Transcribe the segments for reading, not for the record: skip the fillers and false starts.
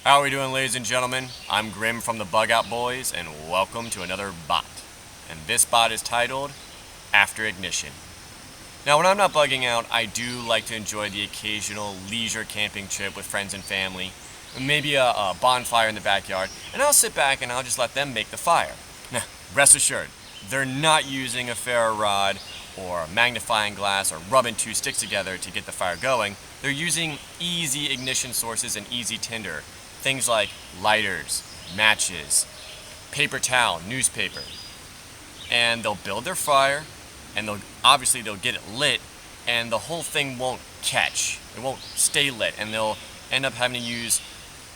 How are we doing, ladies and gentlemen? I'm Grimm from the Bug Out Boys, and welcome to another bot. And this bot is titled After Ignition. Now, when I'm not bugging out, I do like to enjoy the occasional leisure camping trip with friends and family, maybe a bonfire in the backyard, and I'll sit back and I'll just let them make the fire. Now, rest assured, they're not using a ferro rod or a magnifying glass or rubbing two sticks together to get the fire going. They're using easy ignition sources and easy tinder. Things like lighters, matches, paper towel, newspaper. And they'll build their fire, and they'll get it lit, and the whole thing won't catch. It won't stay lit, and they'll end up having to use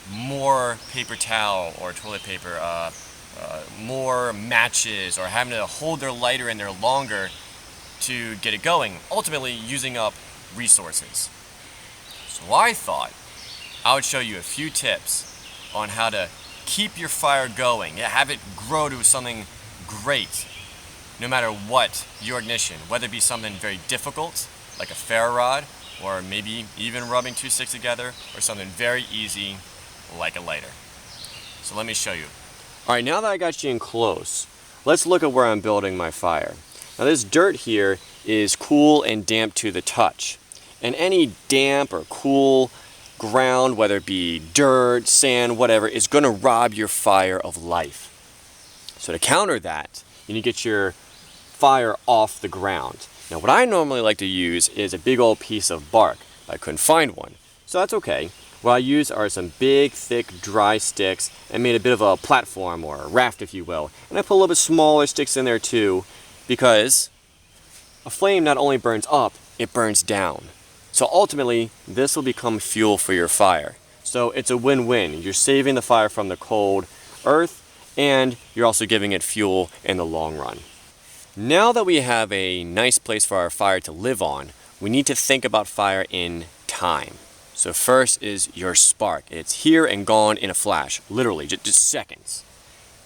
more paper towel or toilet paper, more matches, or having to hold their lighter in there longer to get it going, ultimately using up resources. So I thought I would show you a few tips on how to keep your fire going, have it grow to something great, no matter what your ignition, whether it be something very difficult, like a ferro rod, or maybe even rubbing two sticks together, or something very easy, like a lighter. So let me show you. Alright, now that I got you in close, let's look at where I'm building my fire. Now this dirt here is cool and damp to the touch, and any damp or cool ground, whether it be dirt, sand, whatever, is going to rob your fire of life. So to counter that, you need to get your fire off the ground. Now what I normally like to use is a big old piece of bark. I couldn't find one, so that's okay. What I use are some big, thick, dry sticks and made a bit of a platform, or a raft if you will. And I put a little bit smaller sticks in there too, because a flame not only burns up, it burns down. So ultimately, this will become fuel for your fire. So it's a win-win. You're saving the fire from the cold earth, and you're also giving it fuel in the long run. Now that we have a nice place for our fire to live on, we need to think about fire in time. So first is your spark. It's here and gone in a flash, literally, just seconds.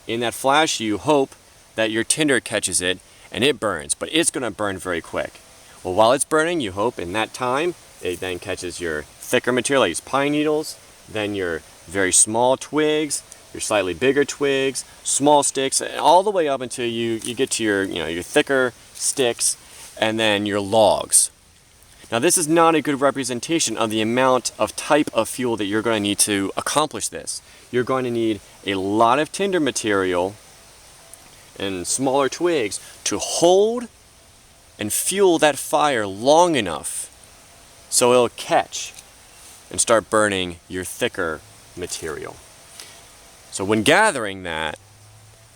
In that flash, you hope that your tinder catches it and it burns, but it's going to burn very quick. Well, while it's burning, you hope in that time, it then catches your thicker material, like pine needles, then your very small twigs, your slightly bigger twigs, small sticks, and all the way up until you get to your thicker sticks, and then your logs. Now this is not a good representation of the amount of type of fuel that you're going to need to accomplish this. You're going to need a lot of tinder material and smaller twigs to hold and fuel that fire long enough so it'll catch and start burning your thicker material. So when gathering that,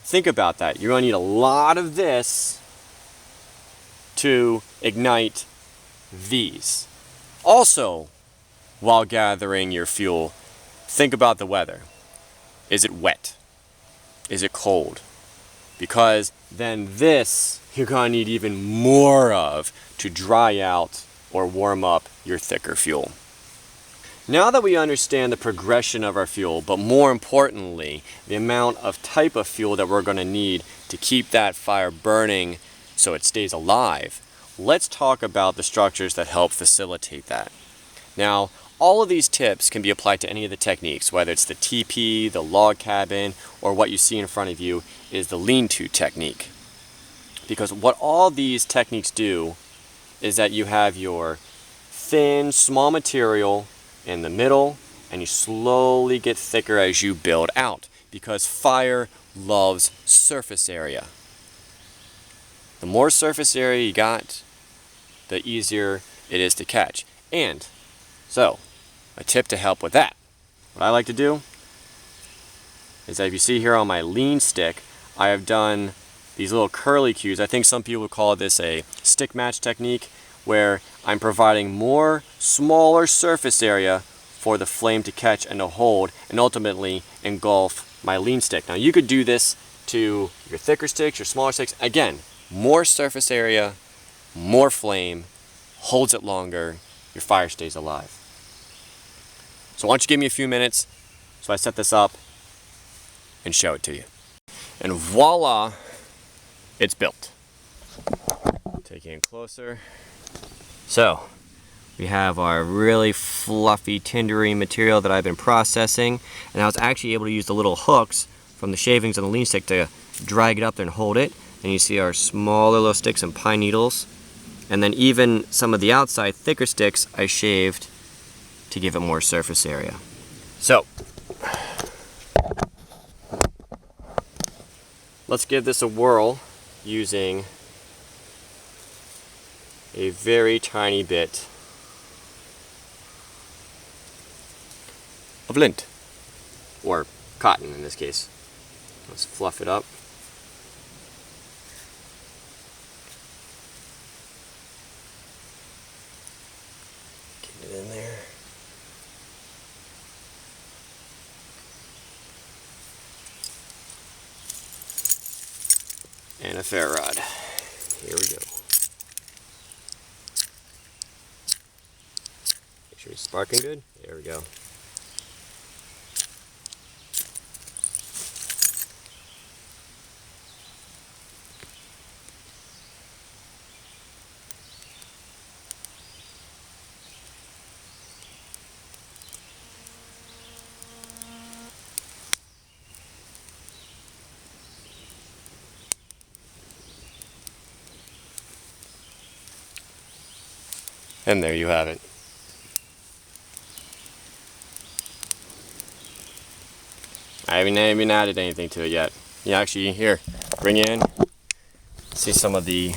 think about that. You're going to need a lot of this to ignite these. Also, while gathering your fuel, think about the weather. Is it wet? Is it cold? Because then this you're going to need even more of to dry out or warm up your thicker fuel. Now that we understand the progression of our fuel, but more importantly, the amount of type of fuel that we're going to need to keep that fire burning so it stays alive, let's talk about the structures that help facilitate that. Now, all of these tips can be applied to any of the techniques, whether it's the teepee, the log cabin, or what you see in front of you is the lean-to technique. Because what all these techniques do is that you have your thin, small material in the middle, and you slowly get thicker as you build out, because fire loves surface area. The more surface area you got, the easier it is to catch. And so, a tip to help with that, what I like to do is that if you see here on my lean stick, I have done these little curly cues. I think some people would call this a stick match technique, where I'm providing more smaller surface area for the flame to catch and to hold and ultimately engulf my lean stick. Now you could do this to your thicker sticks, your smaller sticks. Again, more surface area, more flame, holds it longer, your fire stays alive. So why don't you give me a few minutes so I set this up and show it to you. And voila, it's built. Take it in closer. So, We have our really fluffy, tindery material that I've been processing, and I was actually able to use the little hooks from the shavings on the lean stick to drag it up there and hold it. And you see our smaller little sticks and pine needles. And then even some of the outside thicker sticks I shaved to give it more surface area. So, let's give this a whirl using a very tiny bit of lint, or cotton in this case. Let's fluff it up. Get it in there. And a ferro rod. Here we go. Make sure it's sparking good. There we go. And there you have it. I haven't even added anything to it yet. Yeah, actually, here, bring it in. See some of the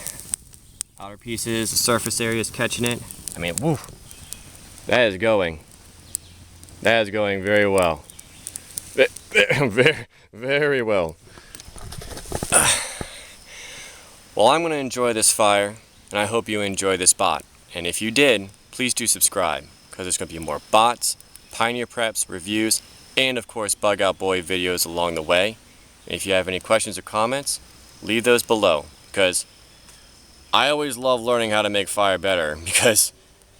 outer pieces, the surface areas catching it. I mean, woo, that is going. That is going very well. Very, very well. Well, I'm going to enjoy this fire, and I hope you enjoy this bot. And if you did, please do subscribe, because there's going to be more bots, Pioneer preps, reviews, and of course Bug Out Boy videos along the way. And if you have any questions or comments, leave those below, because I always love learning how to make fire better, because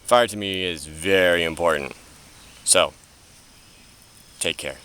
fire to me is very important. So, take care.